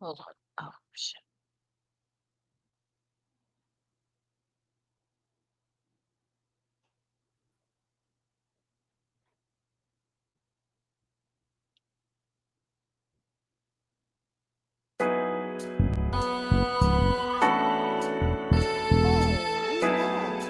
Hold on. Oh, shit. Oh, we live.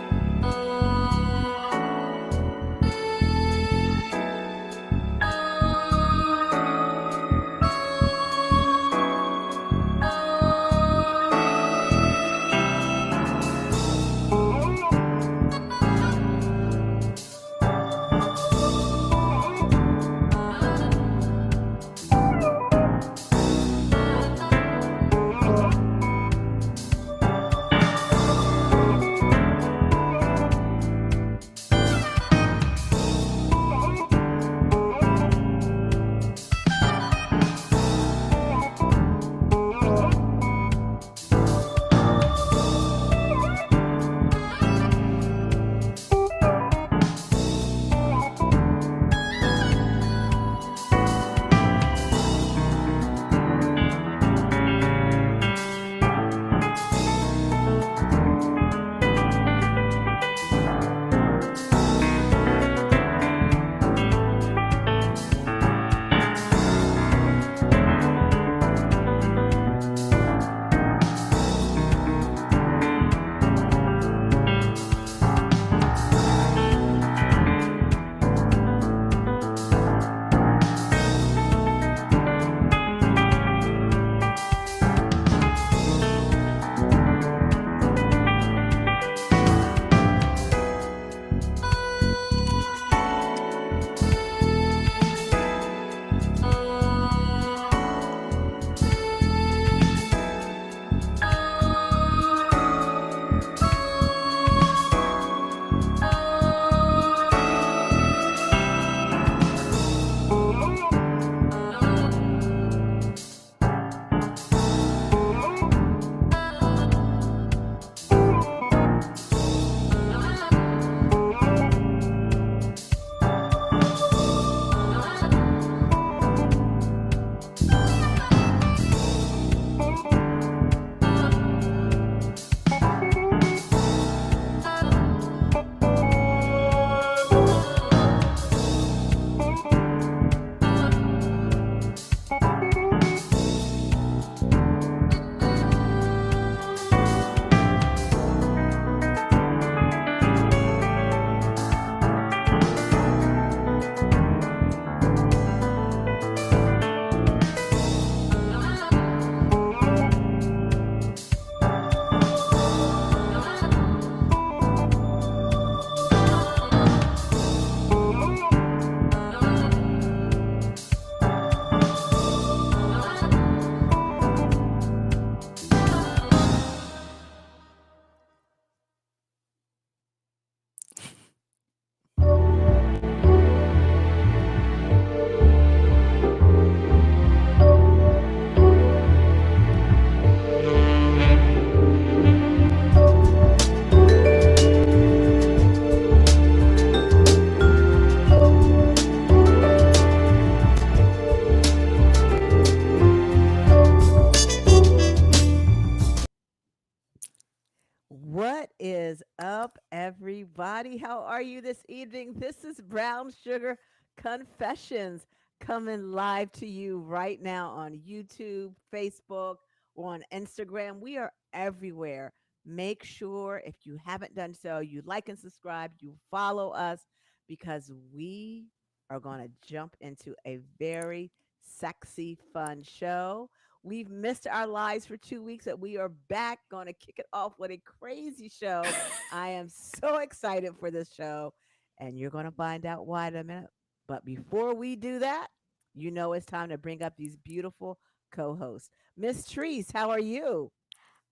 What is up, everybody? How are you this evening? This is Brown Sugar Confessions coming live to you right now on YouTube, Facebook, or on Instagram. We are everywhere. Make sure, if you haven't done so, you like and subscribe, you follow us because we are going to jump into a very sexy, fun show. We've missed our lives for 2 weeks, and we are back. Going to kick it off with a crazy show. I am so excited for this show, and you're going to find out why in a minute. But before we do that, you know it's time to bring up these beautiful co-hosts. Miss Treese, how are you?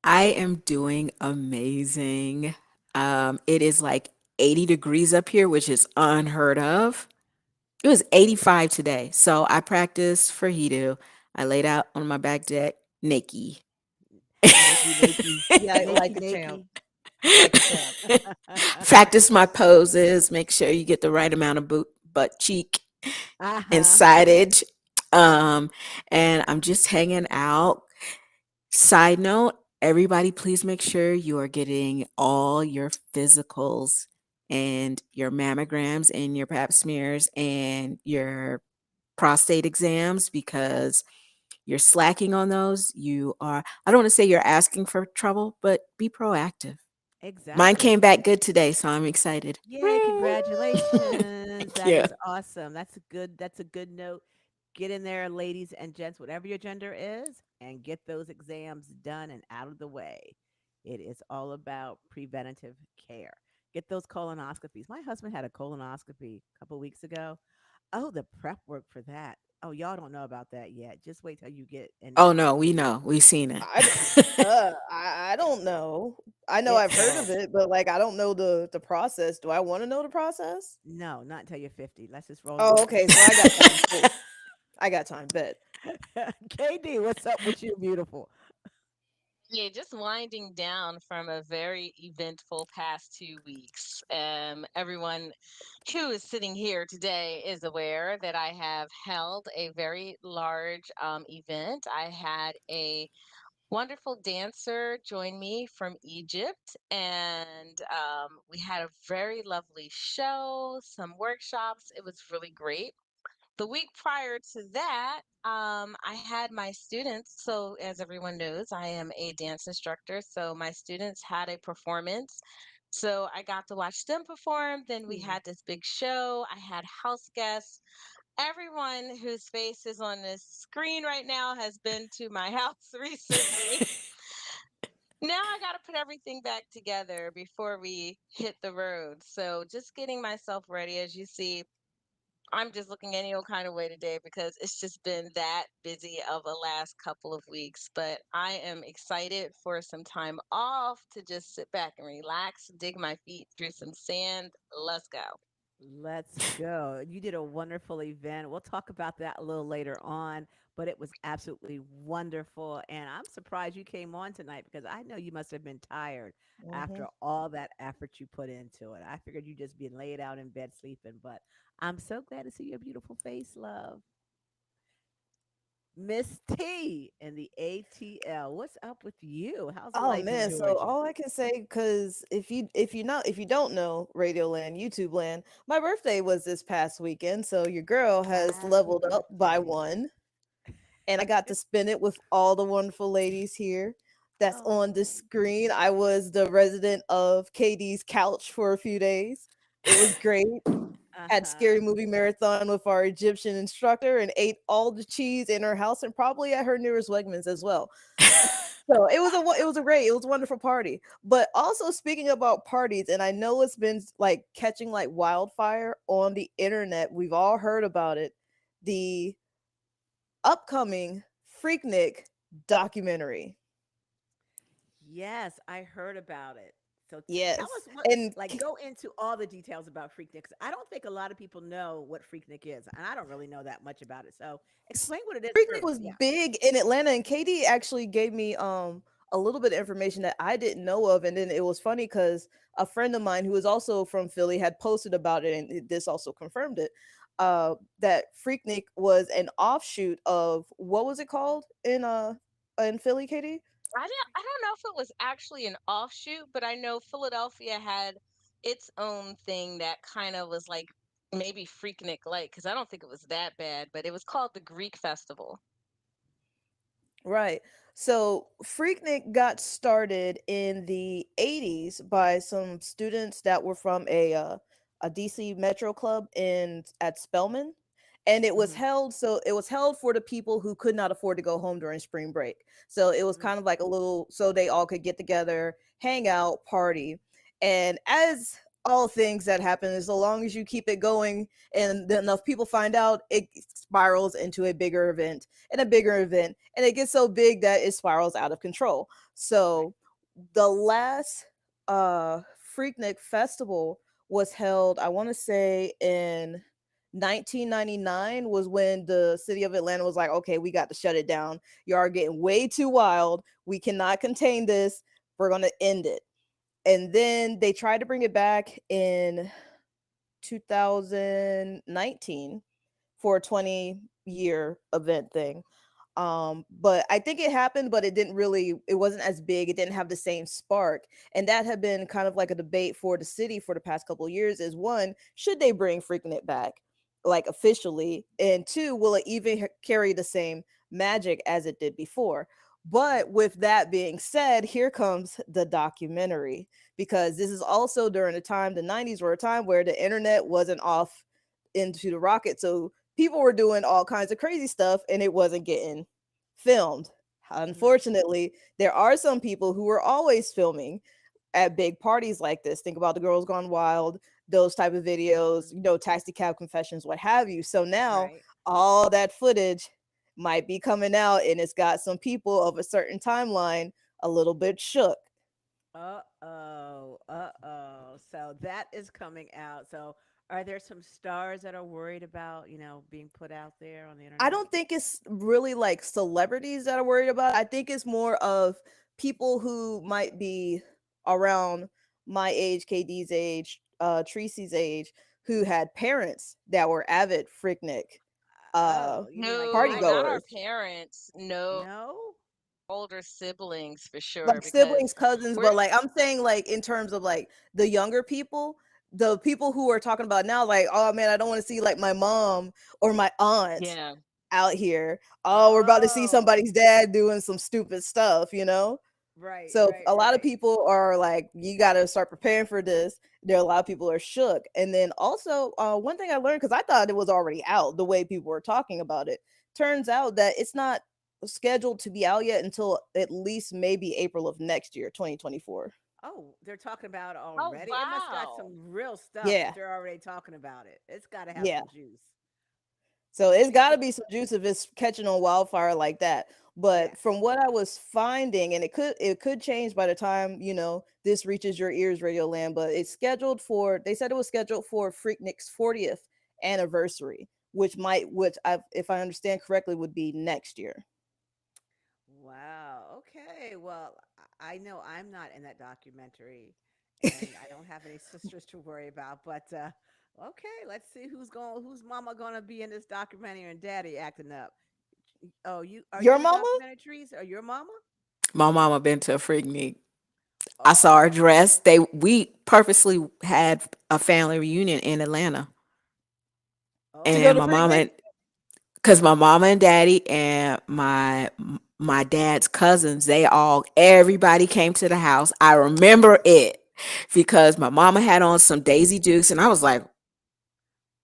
I am doing amazing. It is like 80 degrees up here, which is unheard of. It was 85 today. So I practiced for Hidu. I laid out on my back deck, naked. Nikki, Nikki, Yeah, Nikki, like a champ. Nikki. Like a champ. Practice my poses, make sure you get the right amount of butt cheek and Uh-huh. sidage. Um, and I'm just hanging out. Side note, everybody, please make sure you are getting all your physicals and your mammograms and your pap smears and your prostate exams because you're slacking on those. You are, I don't want to say you're asking for trouble, but be proactive. Mine Exactly. came back good today, so I'm excited. Yay, congratulations. That Yeah. is awesome. That's a good note. Get in there, ladies and gents, whatever your gender is, and get those exams done and out of the way. It is all about preventative care. Get those colonoscopies. My husband had a colonoscopy a couple weeks ago. Oh, the prep work for that. Oh, y'all don't know about that yet. Just wait till you get in Oh that no, we procedure. know. We've seen it. I, d- I don't know. I know It I've heard of it, but like I don't know the process. Do I want to know the process? No, not until you're 50. Let's just roll on Oh, with it. okay. So I got time. Cool. I got time. Bet. KD, what's up with you, beautiful? Yeah, just winding down from a very eventful past 2 weeks. Everyone who is sitting here today is aware that I have held a very large event. I had a wonderful dancer join me from Egypt, and we had a very lovely show, some workshops. It was really great. The week prior to that, I had my students. So, as everyone knows, I am a dance instructor. So, my students had a performance. So, I got to watch them perform. Then, we Mm. had this big show. I had house guests. Everyone whose face is on this screen right now has been to my house recently. Now I got to put everything back together before we hit the road. So, just getting myself ready. As you see, I'm just looking any old kind of way today because it's just been that busy of a last couple of weeks. But I am excited for some time off to just sit back and relax, dig my feet through some sand. Let's go. Let's go. You did a wonderful event. We'll talk about that a little later on, but it was absolutely wonderful. And I'm surprised you came on tonight because I know you must have been tired Hmm. after all that effort you put into it. I figured you'd just been laid out in bed sleeping, but I'm so glad to see your beautiful face, love. Miss T in the ATL. What's up with you? How's Oh life in man, so Georgia? all I can say, because if you don't know Radio Land, YouTube Land, my birthday was this past weekend, so your girl has Happy leveled up by birthday. one, and I got to spend it with all the wonderful ladies here. That's on the Oh, screen. I was the resident of KD's couch for a few days. It was great. Had uh-huh. scary movie marathon with our Egyptian instructor and ate all the cheese in her house and probably at her nearest Wegmans as well. So it was a wonderful party. But also speaking about parties, and I know it's been like catching like wildfire on the internet. We've all heard about it. The upcoming Freaknik documentary. Yes, I heard about it. So tell Yes. us what, And like, go into all the details about Freaknik. 'Cause I don't think a lot of people know what Freaknik is, and I don't really know that much about it. So explain what it is Freaknik first. was Yeah. big in Atlanta, and Katie actually gave me a little bit of information that I didn't know of, and then it was funny because a friend of mine who is also from Philly had posted about it, and this also confirmed it. That Freaknik was an offshoot of what was it called in Philly, Katie? I don't know if it was actually an offshoot, but I know Philadelphia had its own thing that kind of was like maybe Freaknik like, because I don't think it was that bad, but it was called the Greek Festival. Right. So Freaknik got started in the 80s by some students that were from a DC Metro club in at Spelman. And Hmm. it was held for the people who could not afford to go home during spring break. So it was kind of like a little so they all could get together, hang out, party. And as all things that happen, as long as you keep it going and enough people find out, it spirals into a bigger event and a bigger event, and it gets so big that it spirals out of control. Right. So the last Freaknik festival was held, I want to say in 1999 was when the city of Atlanta was like, okay, we got to shut it down. You are getting way too wild. We cannot contain this. We're going to end it. And then they tried to bring it back in 2019 for a 20-year event thing. But I think it happened, but it wasn't as big. It didn't have the same spark. And that had been kind of like a debate for the city for the past couple of years is one, should they bring Freaking It back, like officially? And two, will it even carry the same magic as it did before? But with that being said, here comes the documentary, because this is also during the time, the 90s were a time where the internet wasn't off into the rocket. So people were doing all kinds of crazy stuff and it wasn't getting filmed. Mm. Unfortunately, there are some people who are always filming at big parties like this. Think about the Girls Gone Wild, those type of videos, Mhm. taxi cab confessions, what have you. So now Right. all that footage might be coming out and it's got some people of a certain timeline a little bit shook. Uh-oh. Uh-oh. So that is coming out. So are there some stars that are worried about, being put out there on the I internet? don't think it's really like celebrities that are worried about it. I think it's more of people who might be around my age, KD's age, Tracy's age, who had parents that were avid Freaknik uh Oh, you mean like party No, my not our goers. age? parents. No, No? older siblings for sure. Like Because siblings, cousins, we're but like I'm saying, like in terms of like the younger people, the people who are talking about now, like, oh man, I don't want to see like my mom or my aunt yeah. out here. Oh, we're about to see Oh, somebody's dad doing some stupid stuff. right, So right, a lot of right. people are like, you got to start preparing for this. There are a lot of people are shook. And then also, one thing I learned, because I thought it was already out the way people were talking about it, turns out that it's not scheduled to be out yet until at least maybe April of next year, 2024. Oh, they're talking about Oh already. It must got wow. some real stuff if Yeah, they're already talking about it. It's got to have yeah. some juice. So it's got to Tracy? be some juice if it's catching on wildfire like that. But Yes. from what I was finding, and it could change by the time this reaches your ears, Radio Land. But it's scheduled for. They said it was scheduled for Freaknik's 40th anniversary, which if I understand correctly, would be next year. Wow. Okay. Well, I know I'm not in that documentary and I don't have any sisters to worry about, but okay, let's see who's mama going to be in this documentary and daddy acting up. Oh, you are you Your in the mama? documentary trees? Or your mama? My mama been to a freak meet. I saw her Uh-oh. dress. We purposely had a family reunion in Atlanta, To go and to Oh. my mama, Freaknik? because my mama and daddy and my dad's cousins, everybody came to the house. I remember it because my mama had on some Daisy Dukes, and I was like,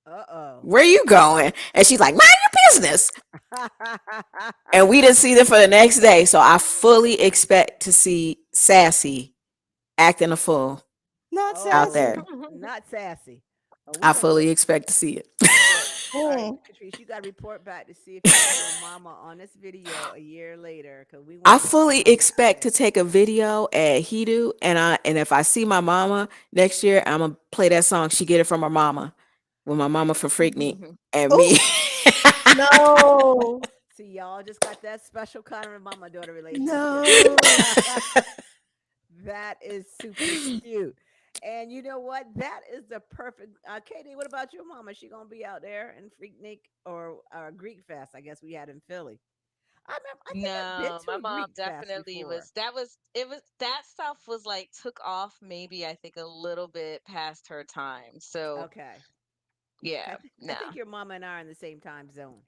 Uh-oh. "Where you going?" And she's like, "Mind your business." And we didn't see them for the next day, so I fully expect to see Sassy acting a fool Not out Oh, sassy. there. not sassy. Oh, I fully expect to see it. look. All right, Mm. Catrice, you got to report back to see if you see your mama on this video a year later, because we I want to know fully what's expect to happening. take a video at Hidu, and if I see my mama next year, I'm gonna play that song. She get it from her mama, with my mama from Freaknik and me. Oh no, See, y'all just got that special kind of mama daughter relationship. no. That is super cute. And you know what? That is the perfect. Katie, what about your mama? She gonna be out there in Freaknik or Greek Fest? I guess we had in Philly. I think I've been No, my to a mom Greek Fest definitely before. was that was it was that stuff was like took off maybe I think a little bit past her time. So Okay. yeah, I no. think your mama and I are in the same time zone.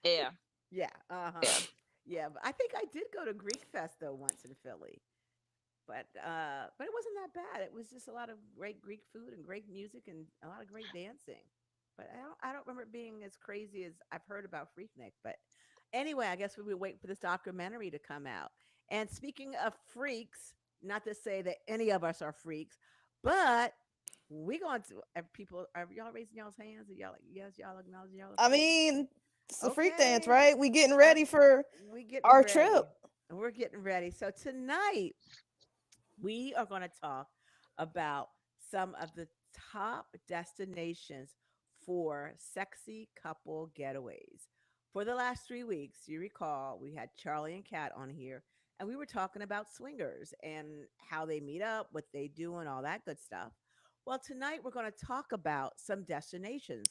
Yeah, Yeah. Uh huh. yeah. Yeah. But I think I did go to Greek Fest though once in Philly. But it wasn't that bad. It was just a lot of great Greek food and great music and a lot of great dancing. But I don't remember it being as crazy as I've heard about Freaknik. But anyway, I guess we would wait for this documentary to come out. And speaking of freaks, not to say that any of us are freaks, but we going to people are y'all raising y'all's hands? Are y'all like yes, y'all acknowledge y'all are I freaks? mean, it's a freak dance, Okay. right? We getting Uh, ready for we getting our trip. ready. We're getting ready. So tonight we are going to talk about some of the top destinations for sexy couple getaways. For the last 3 weeks, you recall we had Charlie and Kat on here, and we were talking about swingers and how they meet up, what they do, and all that good stuff. Well, tonight we're going to talk about some destinations.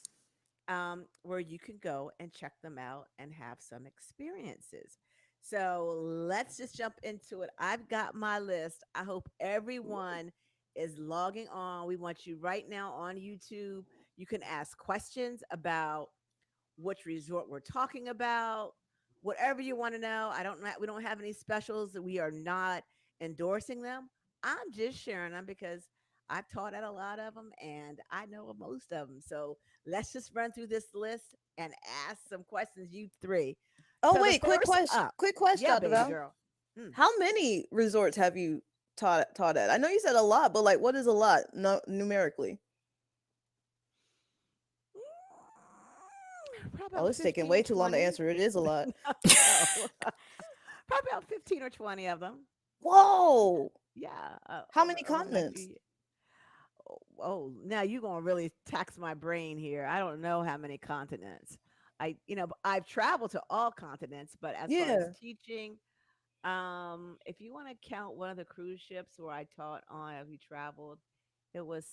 where you can go and check them out and have some experiences. So let's just jump into it. I've got my list. I hope everyone is logging on. We want you right now on YouTube. You can ask questions about which resort we're talking about, whatever you want to know. I don't know. We don't have any specials. We are not endorsing them. I'm just sharing them because I've taught at a lot of them and I know of most of them. So let's just run through this list and ask some questions, you three. Oh So the wait, first up, quick question, yeah, Dr. baby Val. girl. Hmm. How many resorts have you taught at? I know you said a lot, but like, what is a lot, no, numerically? Probably Oh, about it's taking 15 or way too long to 20. answer. It is a lot. No. Probably about 15 or 20 of them. Whoa! Yeah, How many over my few continents? years. Now you're gonna really tax my brain here. I don't know how many continents. I've traveled to all continents, but as far as Yeah, teaching, if you want to count one of the cruise ships where I taught on, as we traveled, it was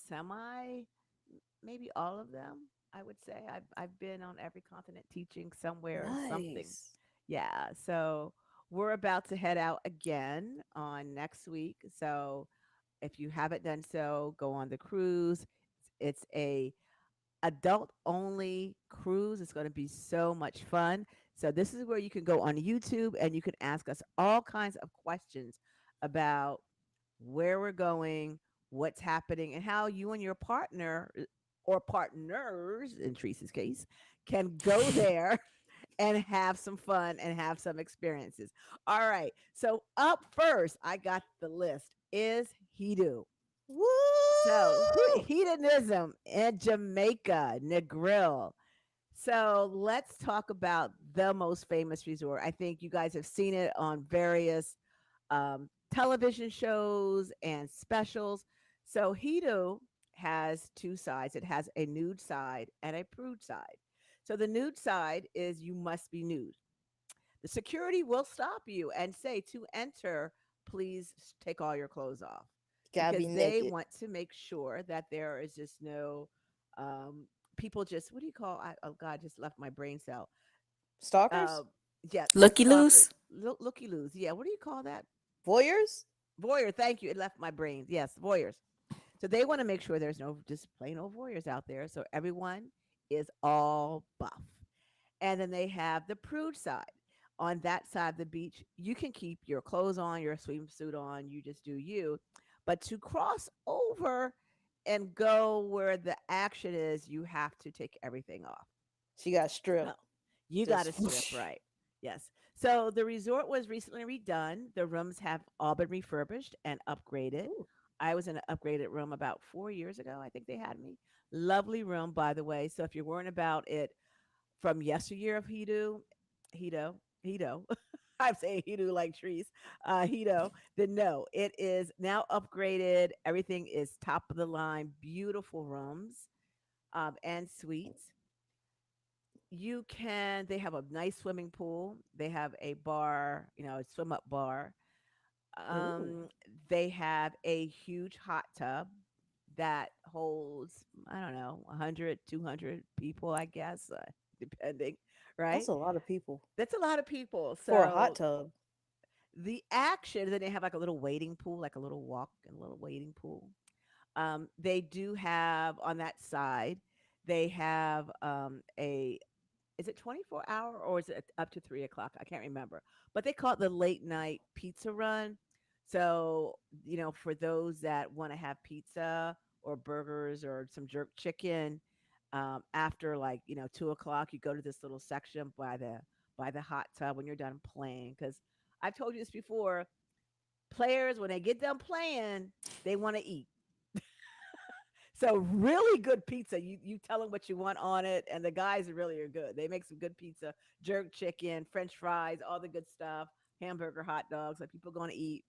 maybe all of them. I would say I've been on every continent teaching somewhere something. nice. Yeah, so we're about to head out again on next week. So if you haven't done so, go on the cruise. It's a adult only cruise. It's going to be so much fun. So this is where you can go on YouTube and you can ask us all kinds of questions about where we're going, what's happening, and how you and your partner or partners, in Teresa's case, can go there and have some fun and have some experiences. All right. So up first, I got the list is Hidu. So Woo! hedonism in Jamaica, Negril. So let's talk about the most famous resort. I think you guys have seen it on various television shows and specials. So Hido has two sides. It has a nude side and a prude side. So the nude side is you must be nude. The security will stop you and say to enter, please take all your clothes off Gotta be because they naked. want to make sure that there is just no um, people just, what do you call, oh God, I just left my brain cell. Uh, Stalkers? yeah, Looky stalkers, loose. looky loos. Yeah, what do you call that? Voyeurs? Voyeur. Thank you. It left my brain. Yes, voyeurs. So they want to make sure there's no just plain old voyeurs out there. So everyone is all buff. And then they have the prude side. On that side of the beach, you can keep your clothes on, your swimsuit on, you just do you. But to cross over and go where the action is, you have to take everything off. She got stripped. So you got to Just strip, whoosh. right? Yes. So the resort was recently redone. The rooms have all been refurbished and upgraded. Ooh, I was in an upgraded room about 4 years ago. I think they had me. Lovely room, by the way. So if you're worrying about it from yesteryear of Hido, I'm saying Hido like trees, Hido, then no, it is now upgraded. Everything is top of the line, beautiful rooms and suites. They have a nice swimming pool. They have a bar, a swim up bar. ooh. Um, they have a huge hot tub that holds, I don't know, 100, 200 people, I guess, depending, That's right? a lot of people That's a lot of people. for a hot So tub. the action, then they have like a little waiting pool, like a little walk and a little waiting pool. They do have on that side, they have a is it 24-hour or is it up to 3 o'clock? I can't remember. But they call it the late night pizza run. So, for those that want to have pizza or burgers or some jerk chicken, after like, 2 o'clock, you go to this little section by the hot tub when you're done playing. Because I've told you this before, players when they get done playing, they want to eat. So really good pizza. You tell them what you want on it, and the guys really are good. They make some good pizza, jerk chicken, French fries, all the good stuff, hamburger, hot dogs that people going to eat.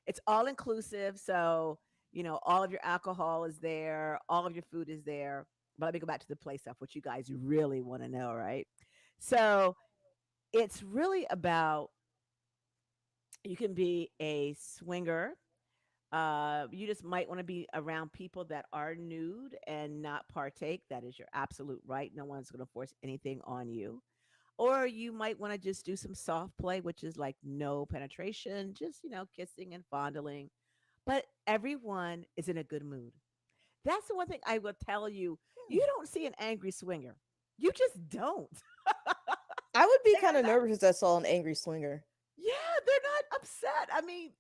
It's all inclusive, so all of your alcohol is there, all of your food is there. But let me go back to the play stuff, what you guys really want to know, right? So it's really about you can be a swinger, You just might want to be around people that are nude and not partake. That is your absolute right. No one's going to force anything on you. Or you might want to just do some soft play, which is like no penetration, just, kissing and fondling. But everyone is in a good mood. That's the one thing I will tell you. You don't see an angry swinger. You just don't. I would be kind They're of not. nervous if I saw an angry swinger. Yeah, they're not upset. I mean,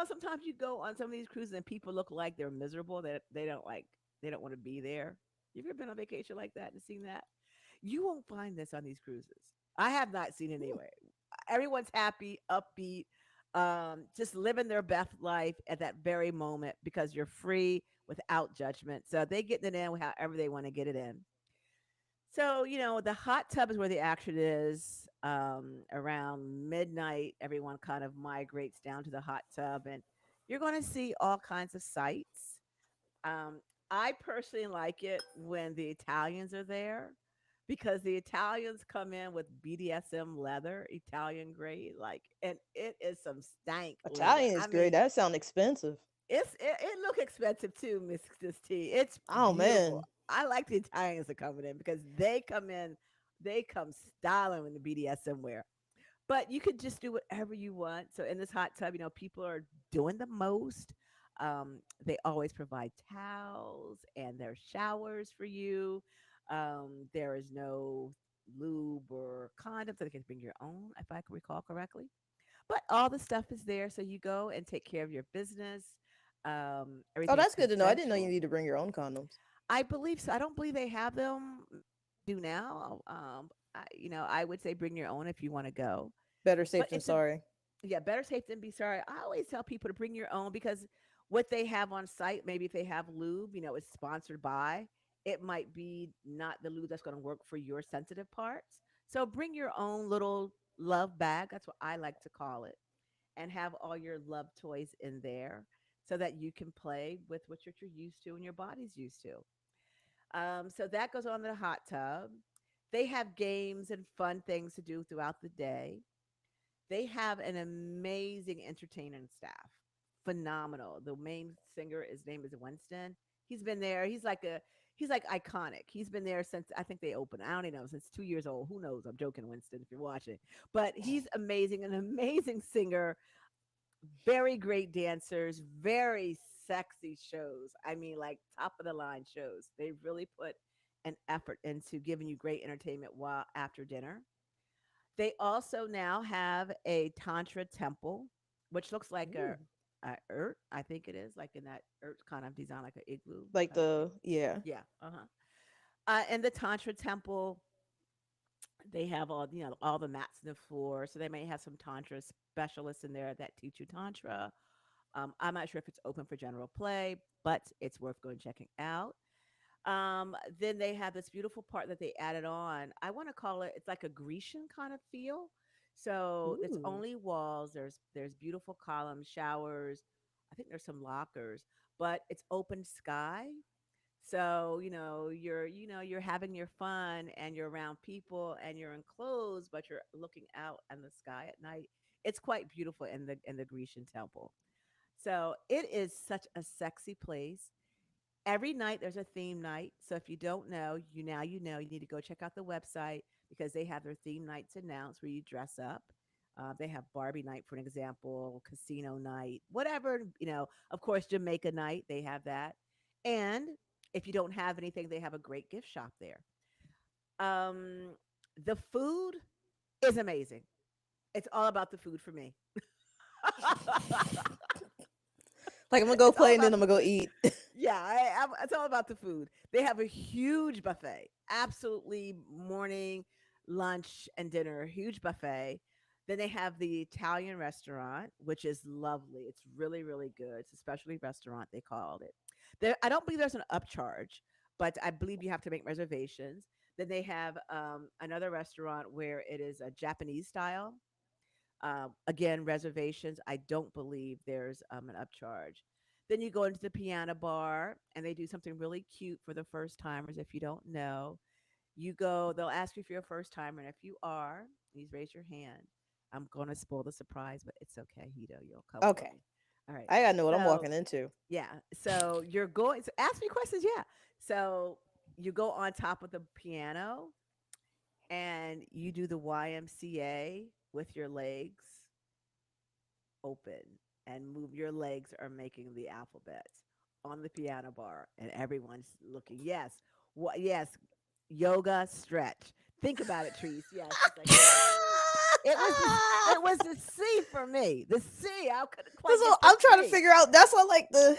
sometimes you go on some of these cruises and people look like they're miserable. That they don't want to be there. You ever been on vacation like that and seen that? You won't find this on these cruises. I have not seen it Hmm. anyway. Everyone's happy, upbeat, just living their best life at that very moment because you're free without judgment. So they get it in however they want to get it in. So, the hot tub is where the action is. Around midnight, everyone kind of migrates down to the hot tub, and you're going to see all kinds of sights. Um, I personally like it when the Italians are there because the Italians come in with BDSM leather, Italian grade, and it is some stank leather. Italian is I great. mean, That sounds expensive. it look expensive too, Miss T. It's Oh beautiful. man. I like the Italians that coming in because they come styling in the BDSM wear. But you could just do whatever you want. So in this hot tub, people are doing the most. They always provide towels and there's showers for you. There is no lube or condoms. So you can bring your own, if I can recall correctly. But all the stuff is there, so you go and take care of your business. Oh, Everything is that's good to know. I didn't know you consensual. need to bring your own condoms. I believe so. I don't believe they have them. Do now. I would say bring your own if you want to go. Better But safe than it's a sorry. yeah, better safe than be sorry. I always tell people to bring your own because what they have on site, maybe if they have lube, it's sponsored by. It might be not the lube that's going to work for your sensitive parts. So bring your own little love bag. That's what I like to call it, and have all your love toys in there so that you can play with what you're used to and your body's used to. So that goes on in the hot tub. They have games and fun things to do throughout the day. They have an amazing entertaining staff. Phenomenal. The main singer, his name is Winston. He's been there. He's like iconic. He's been there since I think they opened. I don't even know, since 2 years old. Who knows? I'm joking, Winston, if you're watching. But he's amazing, an amazing singer, very great dancers, very sexy shows. I mean, like top of the line shows. They really put an effort into giving you great entertainment while after dinner. They also now have a tantra temple, which looks like Ooh. a urt, I think it is, like in that urt kind of design, like an igloo Like kind of thing. the yeah. Yeah. Uh-huh. In the tantra temple, they have all the mats on the floor, so they may have some tantra specialists in there that teach you tantra. I'm not sure if it's open for general play, but it's worth going checking out. Then they have this beautiful part that they added on. I want to call it, it's like a Grecian kind of feel. So it's Ooh. only walls. There's beautiful columns, showers. I think there's some lockers, but it's open sky. So, you're having your fun and you're around people and you're enclosed, but you're looking out in the sky at night. It's quite beautiful in the Grecian temple. So it is such a sexy place. Every night there's a theme night. So if you don't know, you know you need to go check out the website because they have their theme nights announced where you dress up. They have Barbie night, for an example, casino night, whatever, of course, Jamaica night, they have that. And if you don't have anything, they have a great gift shop there. Um, the food is amazing. It's all about the food for me. Like I'm gonna go It's all play and then about I'm the gonna go food. eat. Yeah, it's all about the food. They have a huge buffet, absolutely morning, lunch, and dinner, huge buffet. Then they have the Italian restaurant, which is lovely. It's really, really good. It's a specialty restaurant, they called it. I don't believe there's an upcharge, but I believe you have to make reservations. Then they have another restaurant where it is a Japanese style. Again, reservations. I don't believe there's an upcharge. Then you go into the piano bar and they do something really cute for the first timers. If you don't know, you go, they'll ask you if you're a first timer. And if you are, please raise your hand. I'm going to spoil the surprise, but it's okay, Hito. You'll come for Okay. me. All right. I gotta know what I'm So walking into. yeah. So you're going. So ask me questions. Yeah. So you go on top of the piano and you do the YMCA with your legs open and move your legs are making the alphabets on the piano bar and everyone's looking. Yes. What? Yes. Yoga stretch. Think about it, Trees. Yes. It's like it was the it was the C for me. The C. I couldn't quite So get the I'm trying to C. figure out. That's why, like the.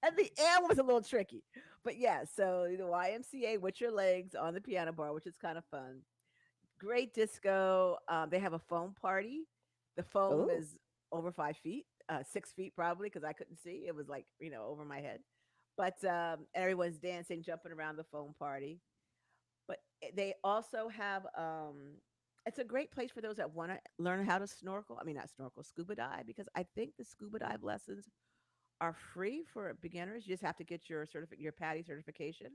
And the M was a little tricky. But yeah, so the YMCA with your legs on the piano bar, which is kind of fun. Great disco. They have a foam party. The foam Oh, is over 5 feet, 6 feet probably, because I couldn't see. It was like, over my head. But everyone's dancing, jumping around the foam party. But they also have, it's a great place for those that want to learn how to snorkel. I mean, not snorkel, scuba dive, because I think the scuba dive lessons are free for beginners. You just have to get your PADI certification,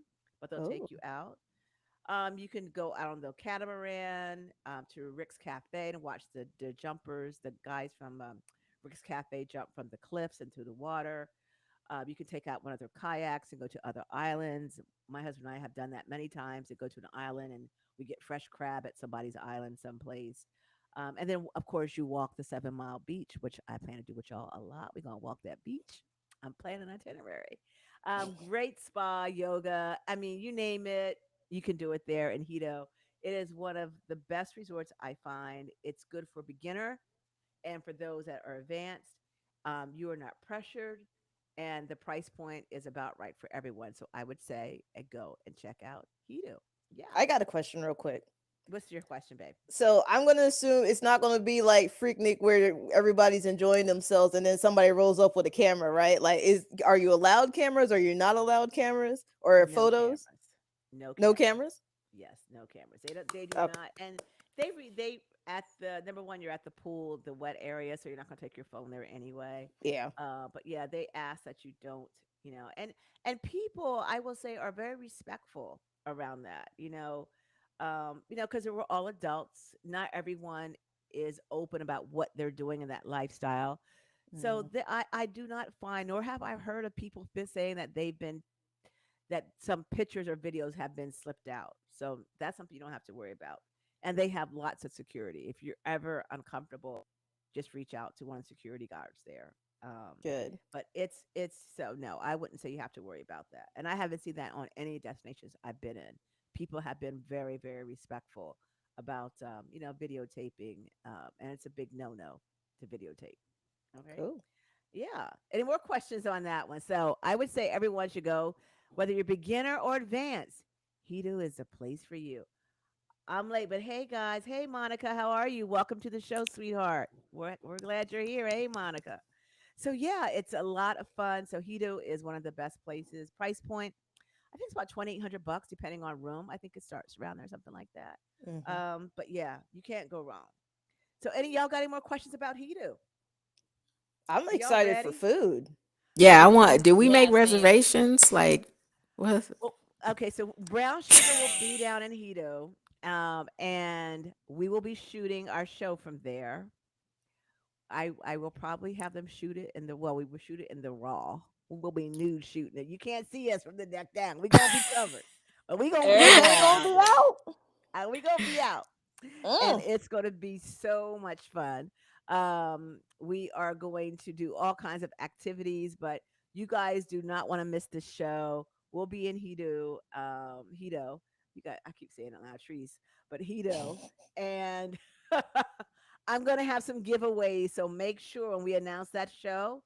but they'll oh, take you out. You can go out on the catamaran to Rick's Cafe and watch the jumpers. The guys from Rick's Cafe jump from the cliffs into the water. You can take out one of their kayaks and go to other islands. My husband and I have done that many times. To go to an island and we get fresh crab at somebody's island someplace. And then, of course, you walk the 7 Mile beach, which I plan to do with y'all a lot. We're going to walk that beach. I'm planning an itinerary. Great spa, yoga. I mean, you name it, you can do it there in Hito. It is one of the best resorts I find. It's good for beginner and for those that are advanced. You are not pressured, and the price point is about right for everyone. So I would say go and check out Hito. Yeah. I got a question real quick. What's your question, babe? So I'm gonna assume it's not gonna be like Freaknik where everybody's enjoying themselves and then somebody rolls up with a camera, right? Like, are you allowed cameras? Are you not allowed cameras or No photos? cameras. No No cameras. cameras. Yes, no cameras. They do Okay. not, and they at the number one. You're at the pool, the wet area, so you're not gonna take your phone there anyway. Yeah. But yeah, they ask that you don't, and people I will say are very respectful around that. Because we're all adults. Not everyone is open about what they're doing in that lifestyle. So Mhm. I do not find, nor have I heard of people saying that that some pictures or videos have been slipped out. So that's something you don't have to worry about. And they have lots of security. If you're ever uncomfortable, just reach out to one of the security guards there. Good. But it's so no, I wouldn't say you have to worry about that. And I haven't seen that on any destinations I've been in. People have been very, very respectful about videotaping, and it's a big no to videotape. Okay. Cool. Yeah. Any more questions on that one? So I would say everyone should go, whether you're beginner or advanced. Hito is a place for you. I'm late, but hey guys, hey Monica, how are you? Welcome to the show, sweetheart. We're glad you're here. Hey Monica. So yeah, it's a lot of fun. So Hito is one of the best places. Price point, I think it's about 2,800 bucks, depending on room. I think it starts around there, something like that. Hmm. But yeah, you can't go wrong. So any of y'all got any more questions about Hito? I'm Are y'all excited for ready? food. Yeah, I Okay, want. Did we make Yeah, same. reservations? Like, what? well, okay, so Brown Sugar will be down in Hito, and we will be shooting our show from there. I will probably have them shoot it in the we will shoot it in the raw. We'll be nude shooting it. You can't see us from the neck down. We gonna be covered, but we gonna Everybody be gonna Yeah. out be there. out. We gonna be out, and Mm. it's gonna be so much fun. We are going to do all kinds of activities, but you guys do not want to miss the show. We'll be in Hito, Hito. You got I keep saying it loud, trees, but Hito, and I'm gonna have some giveaways. So make sure when we announce that show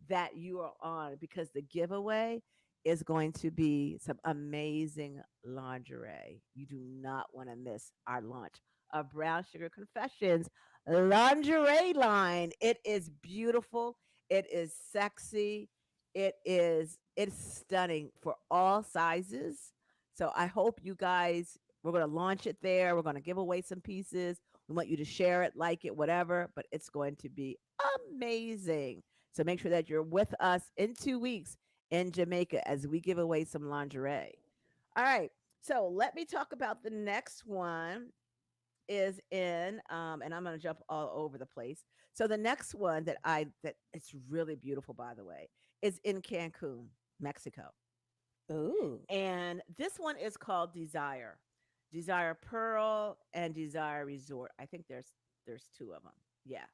that you are on because the giveaway is going to be some amazing lingerie. You do not want to miss our launch of Brown Sugar Confessions lingerie line. It is beautiful. It is sexy. It's stunning for all sizes. So I hope you guys we're going to launch it there. We're going to give away some pieces. We want you to share it, like it, whatever, but it's going to be amazing. So make sure that you're with us in 2 weeks in Jamaica as we give away some lingerie. All right. So let me talk about the next one is in, and I'm going to jump all over the place. So the next one that it's really beautiful, by the way, is in Cancun, Mexico. Ooh. And this one is called Desire. Desire Pearl and Desire Resort. I think there's two of them. Yeah.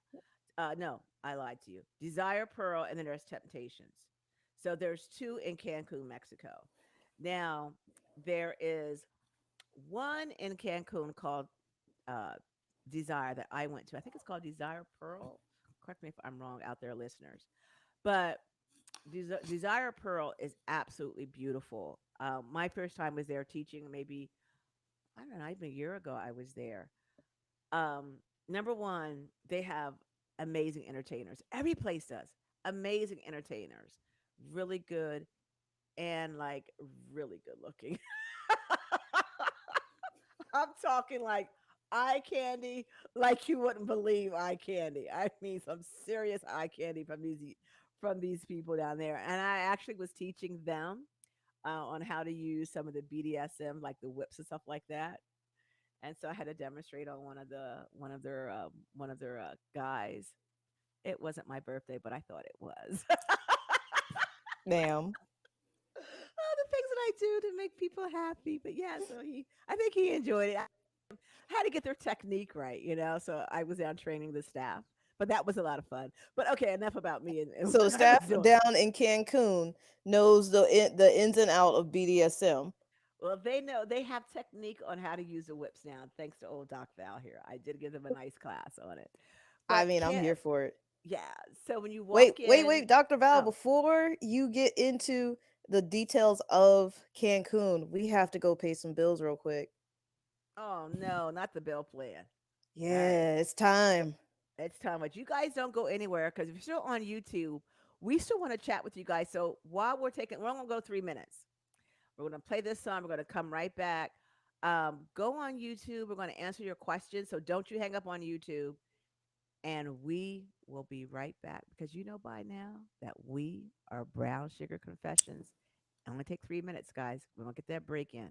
No, I lied to you. Desire Pearl and then there's Temptations. So there's two in Cancun, Mexico. Now, there is one in Cancun called uh, Desire that I went to. I think it's called Desire Pearl. Correct me if I'm wrong out there, listeners. But Desire Pearl is absolutely beautiful. My first time was there teaching, maybe I don't know, even a year ago. I was there. Number one, they have amazing entertainers. Every place does amazing entertainers, really good and like really good looking. I'm talking like eye candy, like you wouldn't believe eye candy. I mean, some serious eye candy from these people down there. And I actually was teaching them on how to use some of the BDSM, like the whips and stuff like that. And so I had to demonstrate on one of their guys. It wasn't my birthday, but I thought it was. Damn. Oh, the things that I do to make people happy. But yeah, so I think he enjoyed it. I had to get their technique right, you know. So I was down training the staff, but that was a lot of fun. But okay, enough about me and So the what I was staff doing. down in Cancun knows the ins and out of BDSM. Well, they know they have technique on how to use the whips now, thanks to old Doc Val here. I did give them a nice class on it. I But mean, I'm can't here for it. yeah. So when you Wait, walk wait, wait, in, Dr. Val, oh, before you get into the details of Cancun, we have to go pay some bills real quick. oh no, not the bill plan. All right. Yeah, it's time. It's time. But you guys don't go anywhere because if you're still on YouTube, we still want to chat with you guys. So while we're only gonna go 3 minutes. We're gonna play this song. We're gonna come right back. Go on YouTube. We're gonna answer your questions. So don't you hang up on YouTube. And we will be right back because you know by now that we are Brown Sugar Confessions. It only take 3 minutes, guys. We're gonna get that break in.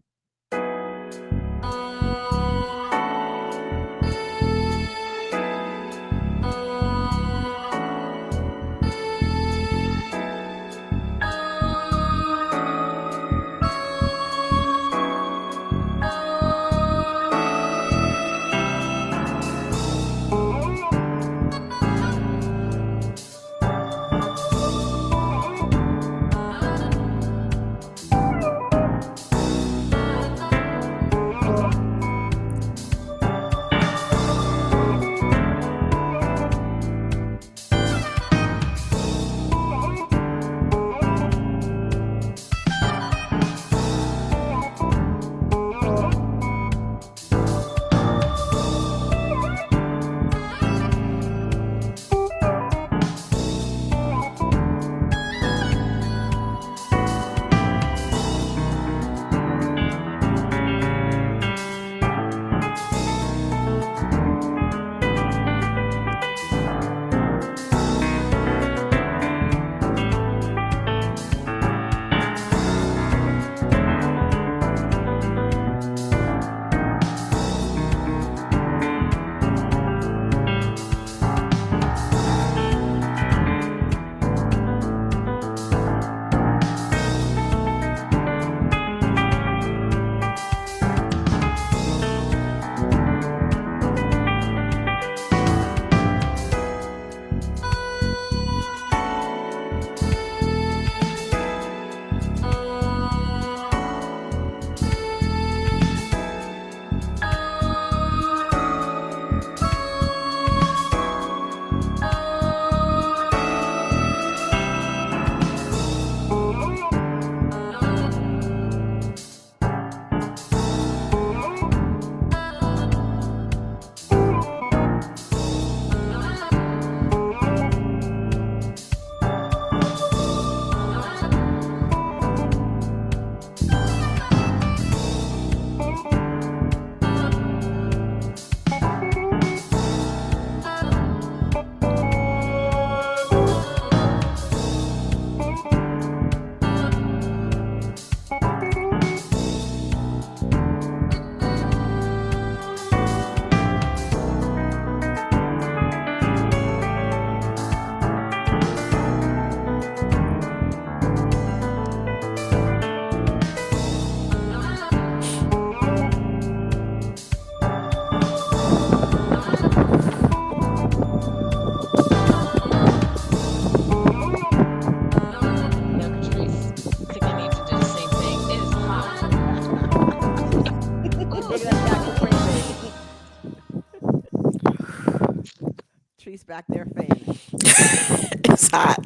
It's hot.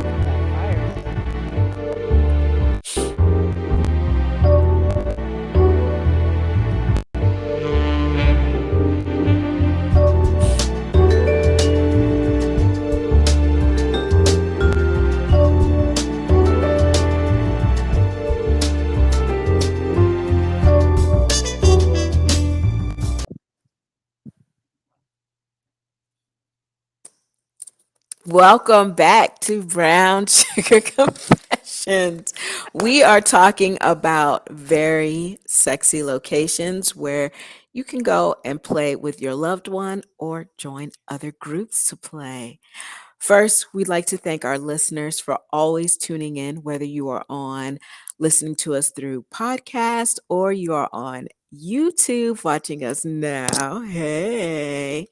Got fire in it. Welcome back to Brown Sugar Confessions. We are talking about very sexy locations where you can go and play with your loved one or join other groups to play. First, we'd like to thank our listeners for always tuning in, whether you are on listening to us through podcast or you are on YouTube watching us now. Hey.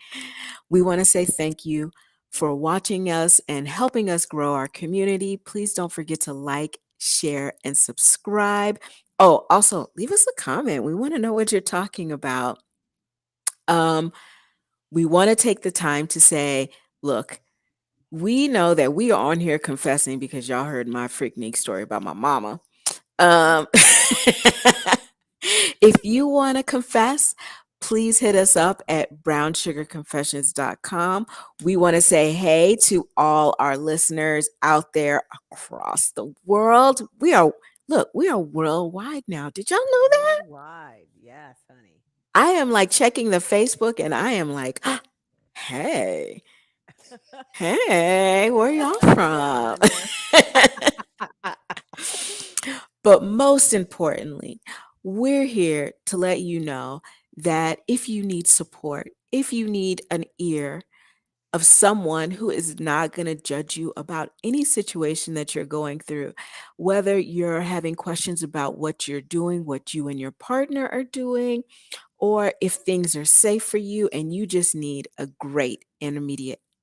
We want to say thank you for watching us and helping us grow our community. Please don't forget to like, share, and subscribe. Oh, also leave us a comment. We want to know what you're talking about. Um, we want to take the time to say, look, we know that we are on here confessing because y'all heard my freaknik story about my mama. Um, if you want to confess, please hit us up at brownsugarconfessions.com. We want to say hey to all our listeners out there across the world. We are worldwide now. Did y'all know that? Worldwide. Yes, honey. I am like checking the Facebook and I am like, hey, hey, where y'all What's going from? on there? But most importantly, we're here to let you know that if you need support, if you need an ear of someone who is not going to judge you about any situation that you're going through, whether you're having questions about what you're doing, what you and your partner are doing, or if things are safe for you and you just need a great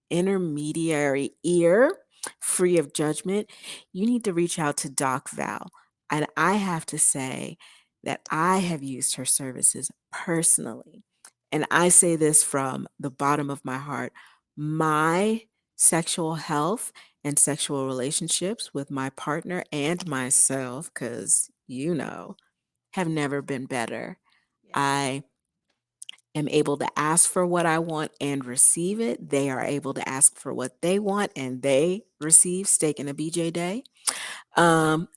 intermediary ear free of judgment, you need to reach out to Doc Val. And I have to say that I have used her services personally. And I say this from the bottom of my heart. My sexual health and sexual relationships with my partner and myself, because have never been better. Yes. I am able to ask for what I want and receive it. They are able to ask for what they want and they receive steak and a BJ day. Um,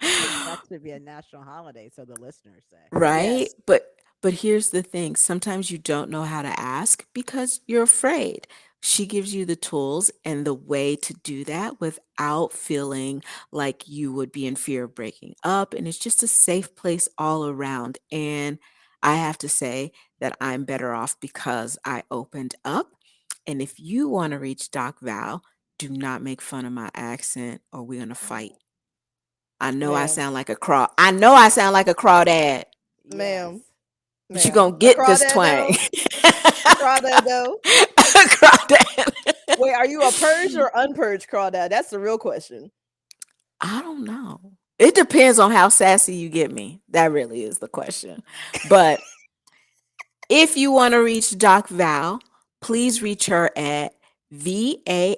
I think that should be a national holiday, so the listeners say. right? Yes. But here's the thing. Sometimes you don't know how to ask because you're afraid. She gives you the tools and the way to do that without feeling like you would be in fear of breaking up. And it's just a safe place all around. And I have to say that I'm better off because I opened up. And if you want to reach Doc Val, do not make fun of my accent or we're going to fight. I know I Ma'am. sound like a craw. I know I sound like a crawdad, Yes. Ma'am. but you Ma'am. gonna A get this crawdad twang. though? A crawdad though? Crawdad. Wait, are you a purged or unpurged crawdad? That's the real question. I don't know. It depends on how sassy you get me. That really is the question. But if you want to reach Doc Val, please reach her at VALERIE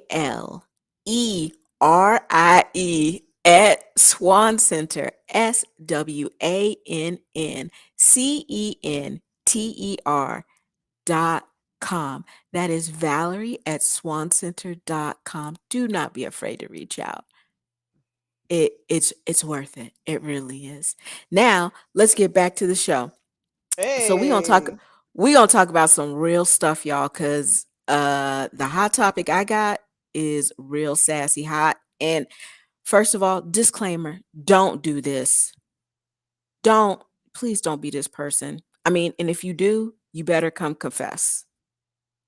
at Swan Center, SWANCenter.com. That is Valerie at swancenter.com. Do not be afraid to reach out. It's worth it. It really is. Now, let's get back to the show. So Hey. we gonna talk about some real stuff, y'all, because the hot topic I got is real sassy hot. And first of all, disclaimer, don't do this. Don't Please don't be this person. I mean, and if you do, you better come confess.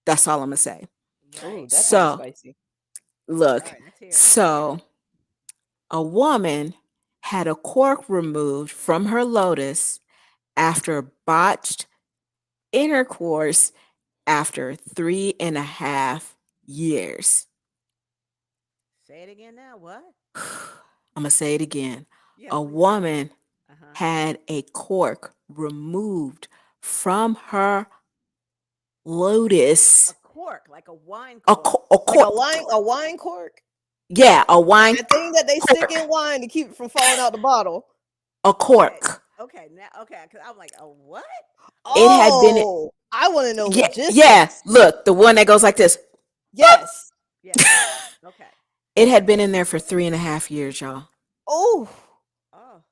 That's all I'm gonna say. Oh, Right. that sounds So spicy. All look, right, let's hear it. so a woman had a cork removed from her lotus after botched intercourse after 3.5 years. Say it again now. What? I'm going to say it again. Yeah, A please do. woman Uh huh. had a cork removed from her lotus. A cork, like a wine A, cork. a Like cork. a wine cork, Yeah, a wine that thing that they stick in cork. wine to keep it from falling out the bottle. A Okay. cork. Okay. Now, okay. Because I'm like, a what? It had been, Oh, I want to know yeah, yeah. logistics. Look, the one that goes like this. Yes. Yes. Okay. It had been in there for 3.5 years, y'all. Oh, Oh.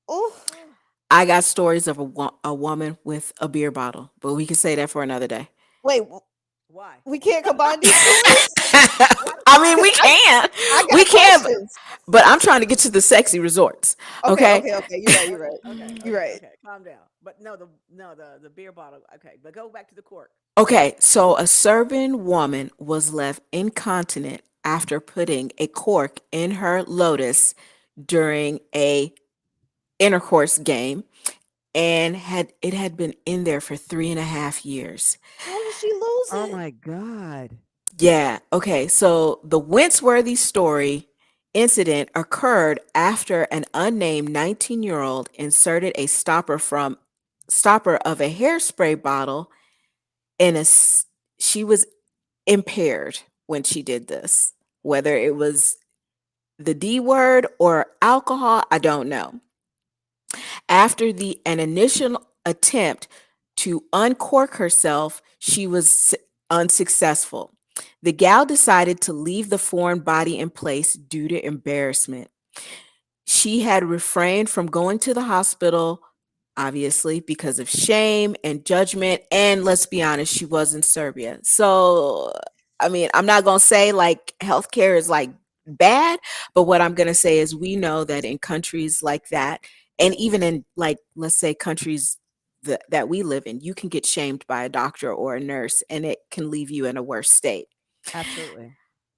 oh. Oh. I got stories of a woman with a beer bottle, but we can say that for another day. Wait, Why? we can't combine these stories Why? I Why? mean, because I we got can, questions. but I'm trying to get to the sexy resorts. Okay, Okay, okay, okay. You're right. You're Okay. right. Okay. You're Okay. right. Okay. Calm down. But no, the beer bottle. Okay. But go back to the cork. okay. So a Serbian woman was left incontinent after putting a cork in her lotus during a intercourse game, and had been in there for 3.5 years. How did she lose Oh it? my God. Yeah. Okay. So the Winceworthy story incident occurred after an unnamed 19-year-old inserted a stopper of a hairspray bottle in she was impaired when she did this. Whether it was the D word or alcohol, I don't know. After the an initial attempt to uncork herself, she was unsuccessful. The gal decided to leave the foreign body in place due to embarrassment. She had refrained from going to the hospital, obviously, because of shame and judgment. And let's be honest, she was in Serbia. So, I mean, I'm not going to say like healthcare is like bad, but what I'm going to say is we know that in countries like that, and even in like, let's say, countries that we live in, you can get shamed by a doctor or a nurse and it can leave you in a worse state. Absolutely.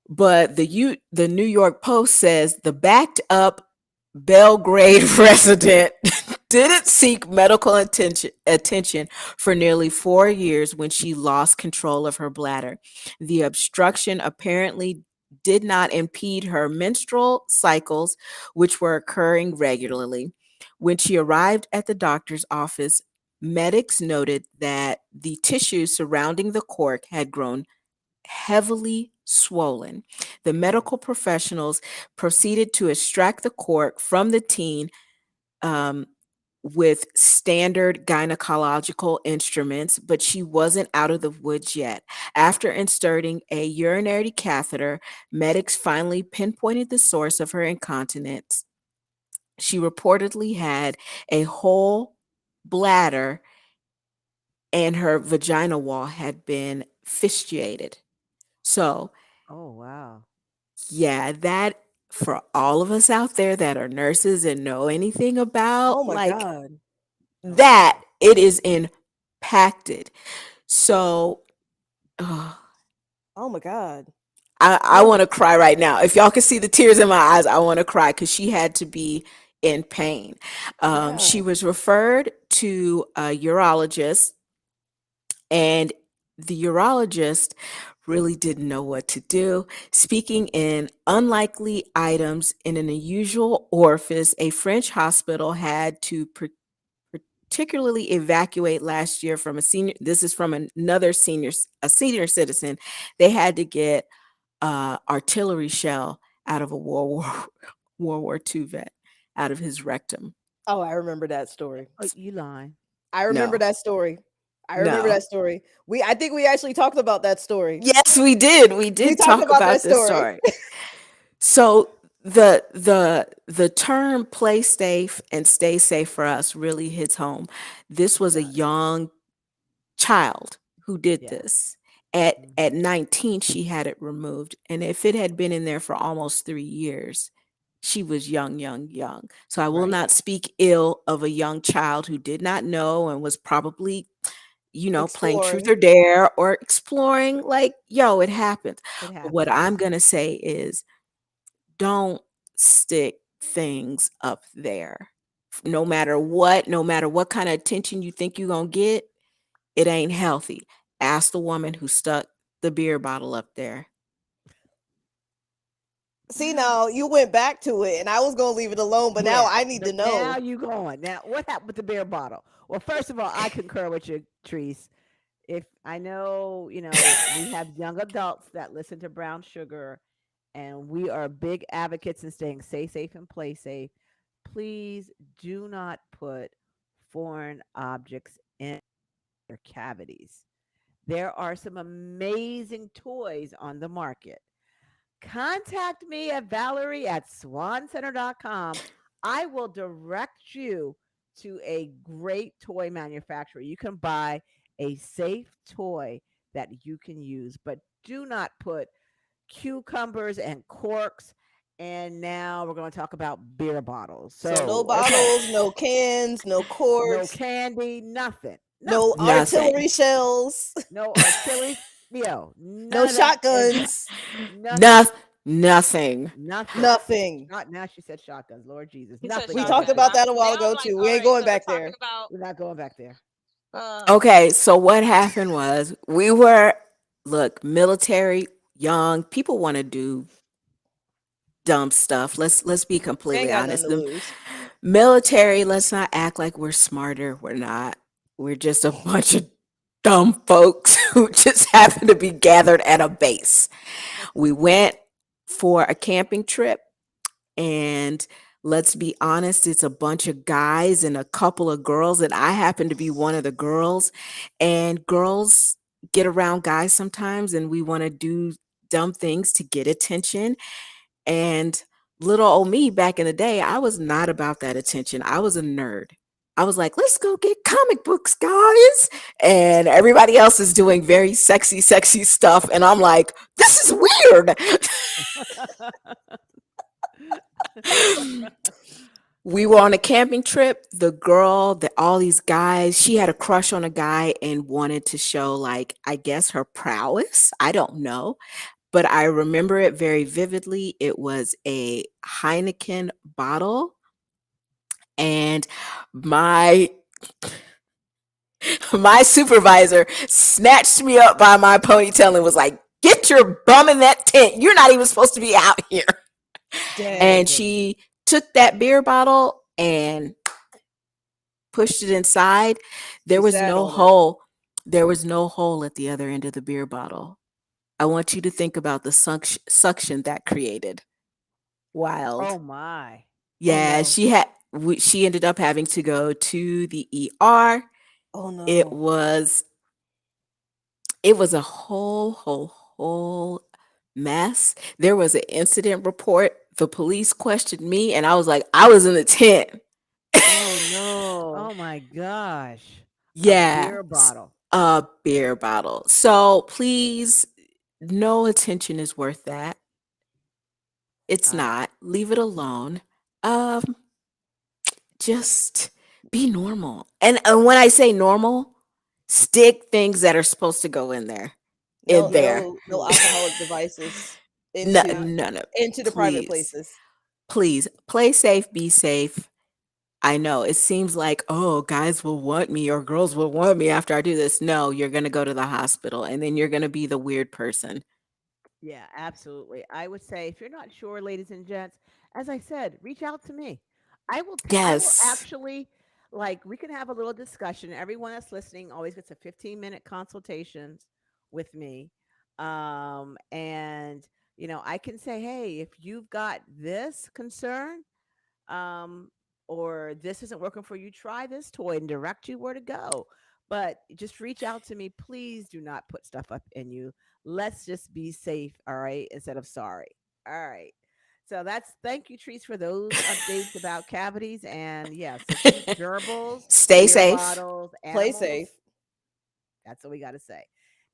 But the New York Post says the backed up Belgrade resident didn't seek medical attention for nearly 4 years when she lost control of her bladder. The obstruction apparently did not impede her menstrual cycles, which were occurring regularly. When she arrived at the doctor's office, medics noted that the tissue surrounding the cork had grown heavily swollen. The Mm. medical professionals proceeded to extract the cork from the teen um, with standard gynecological instruments, but she wasn't out of the woods yet. After inserting a urinary catheter, medics finally pinpointed the source of her incontinence. She reportedly had a whole bladder and her vagina wall had been fistulated. So, Oh wow. yeah, that for all of us out there that are nurses and know anything Oh about my like god. Oh that, wow. it is impacted. So ugh, Oh my god. I Oh, want to cry right now. If y'all can see the tears in my eyes, I want to cry because she had to be in pain. yeah. She was referred to a urologist, and the urologist really didn't know what to do. Speaking in unlikely items in an unusual orifice, a French hospital had to particularly evacuate last year from a senior. This is from another a senior citizen. They had to get artillery shell out of a World War II vet out of his rectum. Oh, I remember that story. Oh, you lying. I remember No, that story. I remember no. that story. I think we actually talked about that story. Yes, we did. We We did talked talk about that about this story. story. So the term play safe and stay safe for us really hits home. This It was a does. young child who did Yeah. this. At Hmm. 19, she had it removed. And if it had been in there for almost 3 years, she was young, young, young. So I will Right. not speak ill of a young child who did not know and was probably, playing truth Exploring. or dare or exploring. Like, yo, it happens. It But what I'm happens. going to say is don't stick things up there. No matter what kind of attention you think you're going to get, it ain't healthy. Ask the woman who stuck the beer bottle up there. See, now you went back to it, and I was gonna leave it alone, but now Yeah, I need to but now know. you going. Now, what happened with the beer bottle? Well, first of all, I concur with you, Treese. If I know, we have young adults that listen to Brown Sugar, and we are big advocates in staying safe, and play safe. Please do not put foreign objects in your cavities. There are some amazing toys on the market. Contact me at Valerie at swancenter.com. I will direct you to a great toy manufacturer. You can buy a safe toy that you can use, but do not put cucumbers and corks. And now we're going to talk about beer bottles. So no So, okay, bottles, no cans, no no corks, candy, nothing, no nothing, Nothing. artillery shells, no artillery, no none of that inside, shotguns, nothing. Noth- Nothing. Nothing. nothing. Not now she said shotguns. Lord Jesus. He said Nothing We in talked that shotguns. about book. that a while Now I'm ago like, too. We all ain't right, going so we're back talking there. about We're not going back there. Okay, so what happened was look, military, young, people want to do dumb stuff. Let's be We ain't completely got nothing honest. to The lose. military, let's not act like we're smarter. We're not. We're just a bunch of dumb folks who just happen to be gathered at a base. We went for a camping trip, and let's be honest, it's a bunch of guys and a couple of girls, and I happen to be one of the girls. And girls get around guys sometimes, and we want to do dumb things to get attention. And little old me back in the day, I was not about that attention. I was a nerd. I was like, let's go get comic books, guys. And everybody else is doing very sexy, sexy stuff. And I'm like, this is weird. We were on a camping trip. The girl, all these guys, she had a crush on a guy and wanted to show, like, I guess her prowess. I don't know. But I remember it very vividly. It was a Heineken bottle, and my my supervisor snatched me up by my ponytail and was like, "Get your bum in that tent. You're not even supposed to be out here." Oh my And Dang. goodness. she took that beer bottle and pushed it inside. There She was sat no on it. hole. There was no hole at the other end of the beer bottle. I want you to think about the suction that created. Wild. Oh my. Oh Yeah, no. she ended up having to go to the ER. Oh It no. was it was a whole mess. There was an incident report. The police questioned me, and I was like, I was in the tent. Oh no. Oh my gosh. A Yeah, beer bottle. a beer bottle. So please, no attention is worth that. It's Uh, not. Leave it alone. Um, just be normal. And when I say normal, stick things that are supposed to go No, in there. no alcoholic devices No, now, no. into the private Please, places. please play safe, be safe. I know it seems like, oh, guys will want me or girls will want me after I do this. No, you're going to go to the hospital and then you're going to be the weird person. yeah, absolutely. I would say if you're not sure, ladies and gents, as I said, reach out to me. I will Yes. actually, like, we can have a little discussion. Everyone that's listening always gets a 15-minute consultations with me. And I can say, hey, if you've got this concern, um, or this isn't working for you, try this toy and direct you where to go. But just reach out to me. Please do not put stuff up in you. Let's just be safe, all right, instead of sorry. All right. So that's thank you, Trees, for those updates about cavities. And yeah, so keep gerbils, Stay beer safe. bottles, Play animals. safe. That's what we got to say.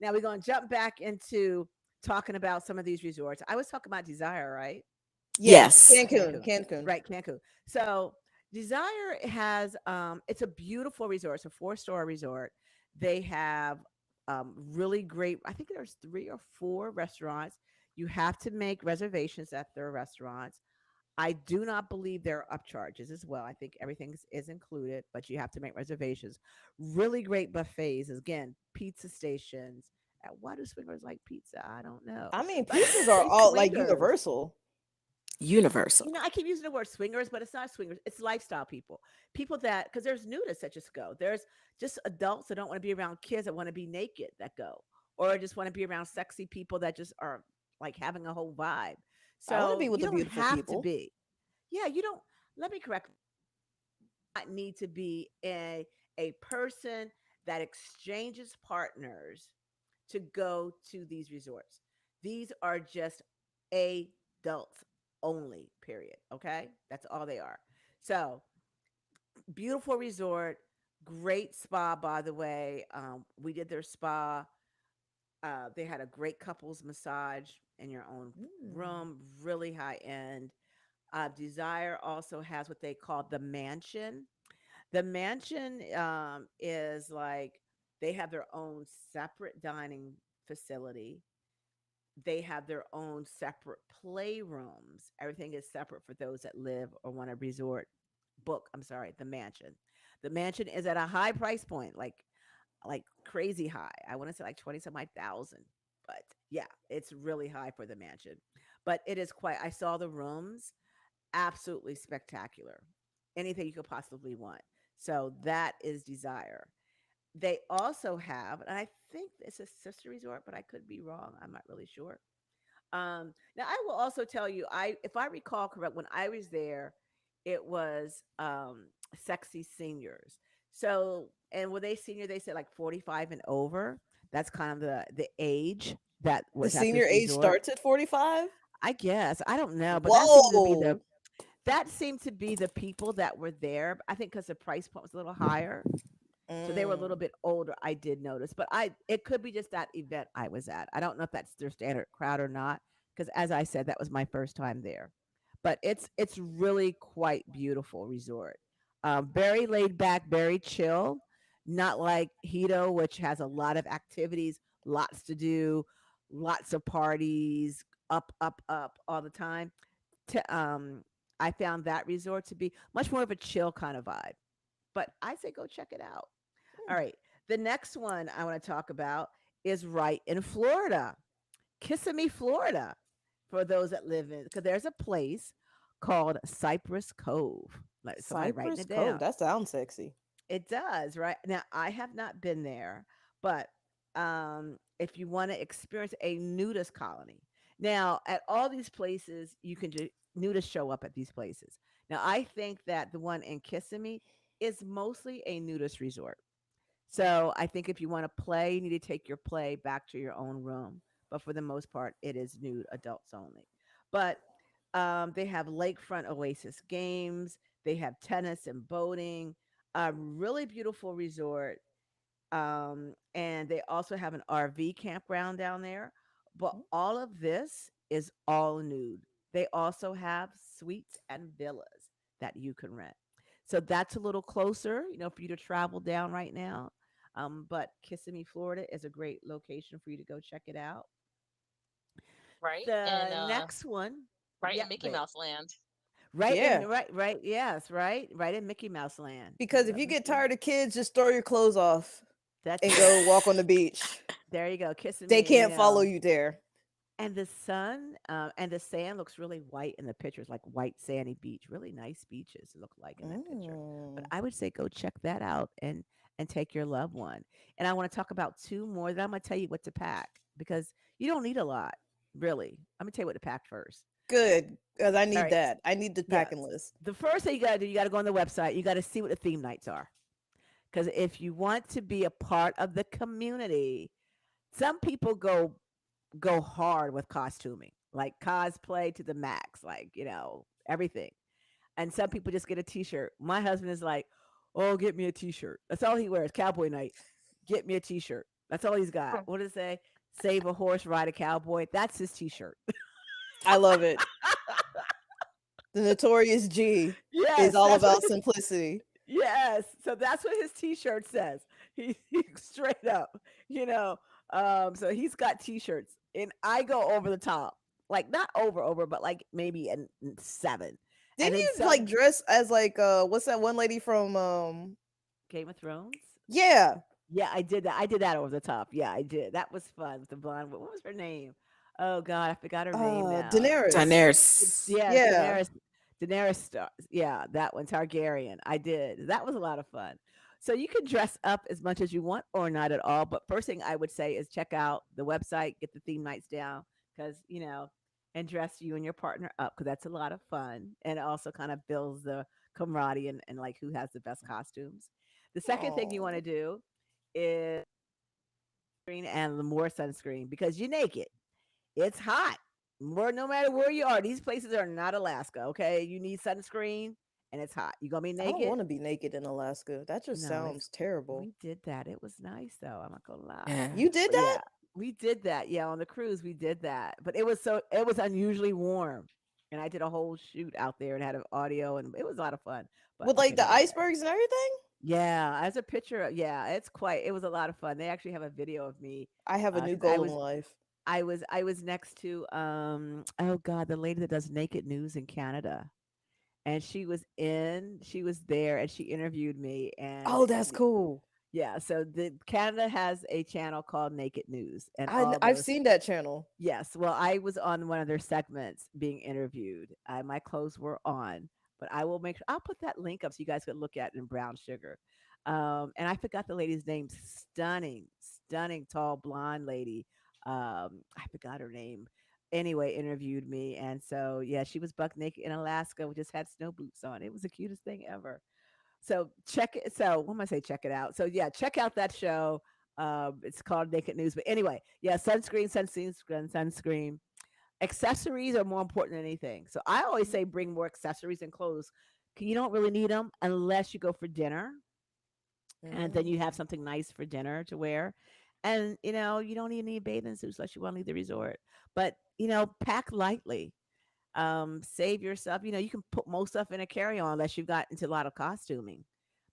Now we're going to jump back into talking about some of these resorts. I was talking about Desire, right? Yes, Yes. Cancun, Cancun. Cancun. Right, Cancun. So Desire has it's a beautiful resort. It's a four-star resort. They have really great, I think there's three or four restaurants. You have to make reservations at their restaurants. I do not believe there are upcharges as well. I think everything is included, but you have to make reservations. Really great buffets. Again, pizza stations. Why do swingers like pizza? I don't know. I mean, But pizzas are say all like swingers. universal. Universal. I keep using the word swingers, but it's not swingers. It's lifestyle people. People that, because there's nudists that just go. There's just adults that don't want to be around kids that want to be naked that go, or just want to be around sexy people that just are like having a whole vibe. I want to So be with you the don't beautiful have to people. be. Yeah, you don't. Let me correct. Not need to be a person that exchanges partners to go to these resorts. These are just adults only, period. Okay? That's all they are. So, beautiful resort, great spa, by the way. We did their spa. They had a great couples massage in your own Mm. room, really high end. Desire also has what they call the mansion. The mansion is like they have their own separate dining facility. They have their own separate playrooms. Everything is separate for those that live or want to resort book. I'm sorry, the mansion. The mansion is at a high price point, like crazy high. I want to say like 20 some odd thousand. But yeah, it's really high for the mansion. But it is quite I saw the rooms, absolutely spectacular. Anything you could possibly want. So that is Desire. They also have, and I think it's a sister resort, but I could be wrong. I'm not really sure. Now I will also tell you, if I recall correct, when I was there, it was sexy seniors. So, and when they senior, they said like 45 and over. That's kind of the age that The was at senior this age resort. starts at 45. I guess I don't know, but Whoa. that seemed to be the people that were there. I think because the price point was a little higher, so they were a little Mm. bit older. I did notice, but I it could be just that event I was at. I don't know if that's their standard crowd or not, because as I said, that was my first time there. But it's really quite beautiful resort. Very laid back, very chill. Not like Hito, which has a lot of activities, lots to do, lots of parties, up, up, up all the time. I found that resort to be much more of a chill kind of vibe. But I say go check it out. All right. The next one I want to talk about is right in Florida, Kissimmee, Florida. For those that live in, because there's a place called Cypress Cove. Like somebody writing Cypress it Cove. down. That sounds sexy. It does, right? Now, I have not been there, but if you want to experience a nudist colony, now at all these places, you can just nudists show up at these places. Now, I think that the one in Kissimmee is mostly a nudist resort. So I think if you want to play, you need to take your play back to your own room. But for the most part, it is nude adults only. But they have lakefront oasis games. They have tennis and boating. A really beautiful resort. And they also have an RV campground down there. But all of this is all nude. They also have suites and villas that you can rent. So that's a little closer, for you to travel down right now. But Kissimmee, Florida is a great location for you to go check it out. Right? And The next one, right in yep, Mickey babe. Mouse Land. Yeah. Right, yes, right in Mickey Mouse Land. Because if Yep, you get Mickey. tired of kids, just throw your clothes off That's and it. go walk on the beach. There you go, They Kissimmee. can't follow you there. And the sun and the sand looks really white in the pictures, like white sandy beach. Really nice beaches look like in that picture. But Mm. I would say go check that out and take your loved one. And I want to talk about two more. Then I'm going to tell you what to pack because you don't need a lot, really. I'm going to tell you what to pack first. Good, because I All need right. that. I need the Yes. packing list. The first thing you got to do, you got to go on the website. You got to see what the theme nights are. Because if you want to be a part of the community, some people go hard with costuming, like cosplay to the max, like, everything. And some people just get a t-shirt. My husband is like, "Oh, get me a t-shirt." That's all he wears. Cowboy night. Get me a t-shirt. That's all he's got. What does it say? Save a horse, ride a cowboy. That's his t-shirt. I love it. The Notorious G is Yes, all that's what about simplicity. yes. So that's what his t-shirt says. He straight up, you know. So he's got t-shirts and I go over the top. Like not over, but like maybe a seven. And Didn't then you some like dress as like what's that one lady from Game of Thrones. yeah. Yeah, I did that. I did that over the top. Yeah, I did. That was fun with the blonde. What was her name? Oh God, I forgot her name now. Daenerys. Daenerys. Yeah, Yeah. Daenerys Star. Yeah, that one, Targaryen. I did. That was a lot of fun. So you can dress up as much as you want or not at all. But first thing I would say is check out the website, get the theme nights down, because and dress you and your partner up because that's a lot of fun, and it also kind of builds the camaraderie and like who has the best costumes. The second thing you want Oh. to do is green and more sunscreen because you're naked. It's hot. More no matter where you are. These places are not Alaska, okay? You need sunscreen and it's hot. You gonna be I don't naked? want to be naked in Alaska. That just No, it's sounds terrible. we did that. It was nice though. I'm not gonna lie. Yeah. You did But that? yeah, we did that. Yeah, on the cruise we did that. But it was unusually warm. And I did a whole shoot out there and had an audio and it was a lot of fun. But With I like can't the do that. icebergs and everything? Yeah, as a picture, yeah, it was a lot of fun. They actually have a video of me I have a new because goal in life. I was next to oh god, the lady that does naked news in Canada. And she was there and she interviewed me and Oh, that's cool. yeah, so the Canada has a channel called Naked News and all I've those seen that channel. yes, well I was on one of their segments being interviewed. My clothes were on, but I will make sure I'll put that link up so you guys could look at it in brown sugar. And I forgot the lady's name. Stunning, stunning, tall, blonde lady. I forgot her name. Anyway, interviewed me, and so yeah, she was buck naked in Alaska. We just had snow boots on. It was the cutest thing ever. So check it. So what am I say? Check it out. So yeah, check out that show. It's called Naked News. But anyway, yeah, sunscreen. Accessories are more important than anything. So I always say bring more accessories and clothes. You don't really need them unless you go for dinner and then you have Mm. something nice for dinner to wear. And you don't even need bathing suits unless you want to leave the resort. But pack lightly. Save yourself. You can put most stuff in a carry-on unless you've got into a lot of costuming.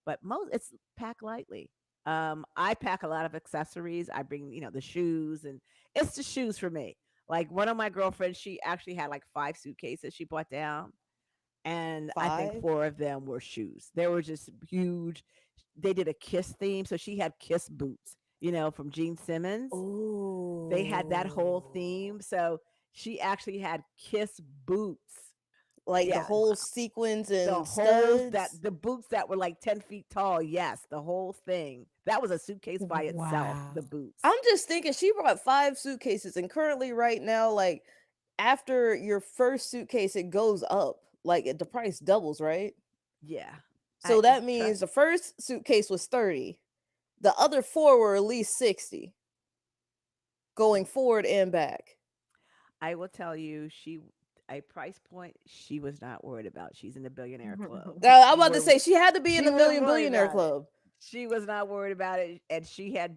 But most it's pack lightly. I pack a lot of accessories. I bring, the shoes and it's the shoes for me. Like one of my girlfriends, she actually had like 5 suitcases she brought down and I think 5? four of them were shoes. They were just huge. They did a Kiss theme, so she had Kiss boots, from Gene Simmons. They had that whole Oh. theme, so she actually had Kiss boots. Like the Yeah, whole sequins the and whole studs. the boots that were like 10 feet tall. Yes, the whole thing. That was a suitcase by itself. The Wow. boots. I'm just thinking she brought 5 suitcases and currently right now like after your first suitcase it goes up. Like the price doubles, right? Yeah, So that trust. means the first suitcase was 30. The other 4 were at least 60 going forward and back. I will tell you, a price point she was not worried about. She's in the billionaire club. I'm She about to would say she had to be in she the wouldn't Million worry Billionaire about it. Club. She was not worried about it, and she had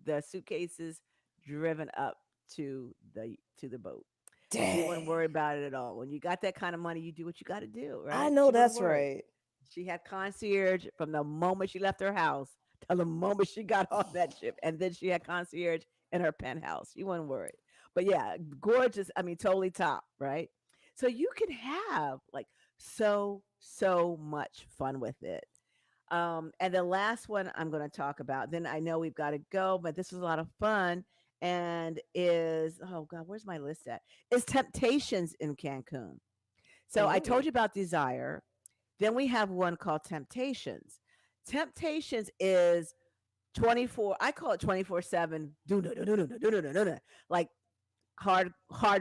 the suitcases driven up to the boat. She wasn't Dang. worried about it at all. When you got that kind of money, you do what you got to do, I right? know She wasn't that's worried. right. She had concierge from the moment she left her house till the moment she got on that ship, and then she had concierge in her penthouse. She wasn't worried. But yeah, gorgeous. I mean, totally top, right? So you can have like so much fun with it. And the last one I'm going to talk about, then I know we've got to go, but this was a lot of fun. And is, oh God, where's my list at? Is Temptations in Cancun. So I told Ooh. you about Desire. Then we have one called Temptations. Temptations is 24, I call it 24/7, like hard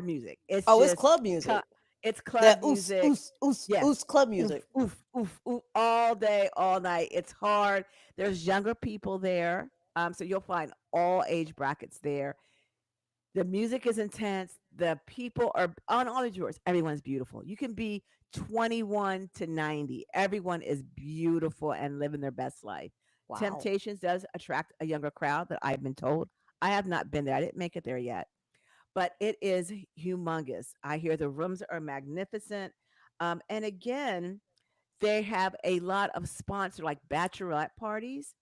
music. It's Oh, it's just, club co- music. it's club That oos music. oos oos Yes. oos club Oof, music. oof, oof, oof, all day, all night. It's hard. There's younger people there. So you'll find all age brackets there. The music is intense. The people are on all the tours. Everyone's beautiful. You can be 21 to 90. Everyone is beautiful and living their best life. Wow. Temptations does attract a younger crowd that I've been told. I have not been there. I didn't make it there yet, but it is humongous. I hear the rooms are magnificent. And again, they have a lot of sponsor like bachelorette parties.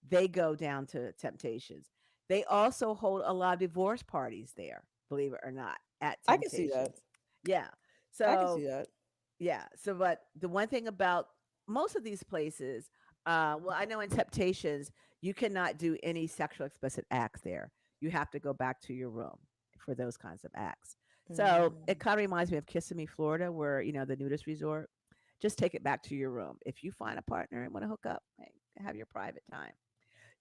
They go down to Temptations. They also hold a lot of divorce parties there, believe it or not, at I can see that. Temptations. Yeah. I can see So that. yeah. So but the one thing about most of these places, well, I know in Temptations, you cannot do any sexual explicit acts there. You have to go back to your room for those kinds of acts. So it Mm. kind of reminds me of Kissimmee, Florida, where, the nudist resort. Just take it back to your room. If you find a partner and want to hook up, hey, have your private time.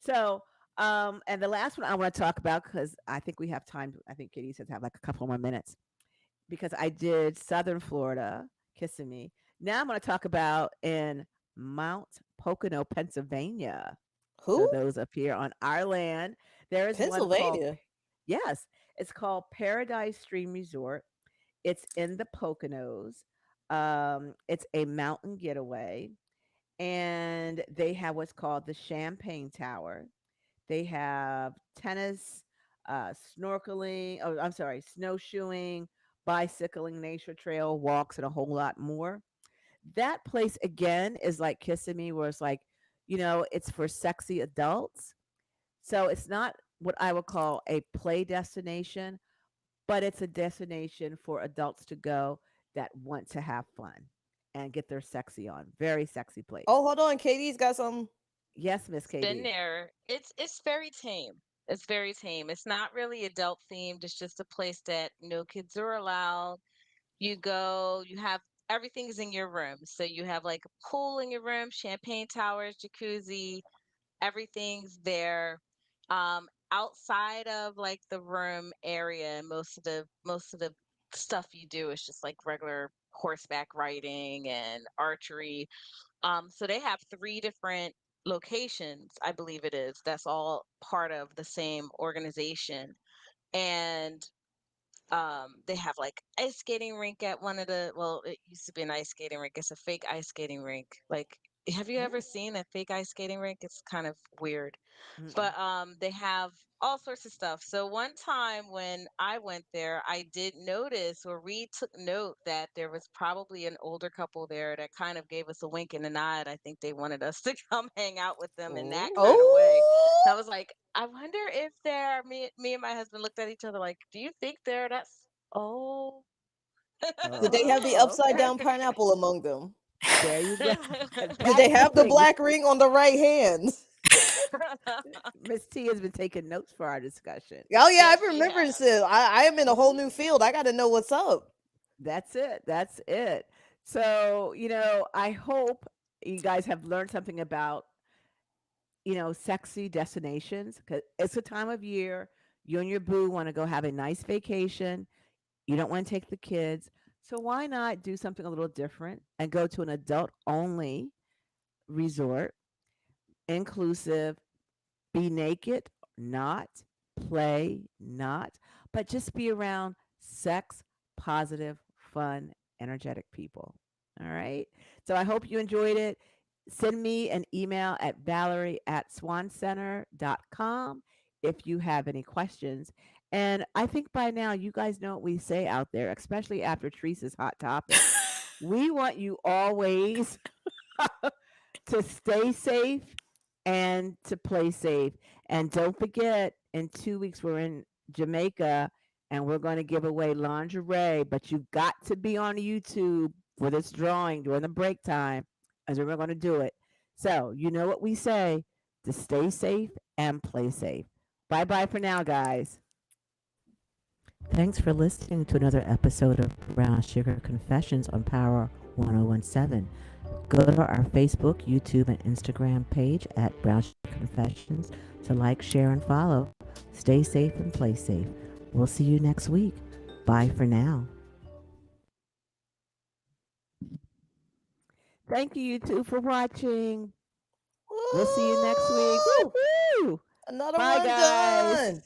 So, and the last one I want to talk about, because I think we have time. I think Katie says have like a couple more minutes, because I did Southern Florida, Kissimmee. Now I'm going to talk about in Mount Pocono, Pennsylvania. So Who? those up here on our land, there is one called, Pennsylvania. yes, it's called Paradise Stream Resort. It's in the Poconos. It's a mountain getaway, and they have what's called the Champagne Tower. They have tennis, snorkeling, oh, I'm sorry, snowshoeing, bicycling, nature trail walks, and a whole lot more. That place again is like Kissimmee, where it's like, it's for sexy adults. So it's not what I would call a play destination, but it's a destination for adults to go that want to have fun and get their sexy on. Very sexy place. Oh, hold on. Katie's got some. Yes, Miss Been KB. there. It's very tame. It's very tame. It's not really adult themed. It's just a place that no kids are allowed. You go, you have everything is in your room. So you have like a pool in your room, champagne towers, jacuzzi, everything's there. Outside of like the room area, most of the stuff you do is just like regular horseback riding and archery. So they have three different locations, I believe it is. That's all part of the same organization. And they have like ice skating rink at one of the, well, it used to be an ice skating rink. It's a fake ice skating rink. Like, have you ever Ooh. seen a fake ice skating rink? It's kind of weird. Mm-mm. But they have all sorts of stuff. So one time when I went there, I did notice, or we took note, that there was probably an older couple there that kind of gave us a wink and a nod. I think they wanted us to come hang out with them in that kind of way. Oh, I was like, I wonder if they're, me and my husband looked at each other like, do you think they're that's oh. did they have the Oh, upside okay. down pineapple among them? There you go. Did they That's the have the thing. black ring on the right hand? Miss T has been taking notes for our discussion. Oh yeah, Yes, I she remember has. this. I am in a whole Mhm. new field. I got to know what's up. That's it. That's it. So, I hope you guys have learned something about, sexy destinations, because it's a time of year you and your boo want to go have a nice vacation. You don't want to take the kids. So why not do something a little different and go to an adult only resort, inclusive, be naked, not, play, not, but just be around sex positive, fun, energetic people. All right. So I hope you enjoyed it. Send me an email at valerie@swancenter.com if you have any questions. And I think by now you guys know what we say out there, especially after Teresa's hot topic. We want you always to stay safe and to play safe. And don't forget, in 2 weeks, we're in Jamaica and we're going to give away lingerie, but you've got to be on YouTube for this drawing during the break time, as we're going to do it. So, you know what we say, to stay safe and play safe. Bye bye for now, guys. Thanks for listening to another episode of Brown Sugar Confessions on Power 1017. Go to our Facebook, YouTube, and Instagram page at Brown Sugar Confessions to like, share, and follow. Stay safe and play safe. We'll see you next week. Bye for now. Thank you, YouTube, for watching. We'll see you next week. Woo! Woo! Another Bye, one guys. done.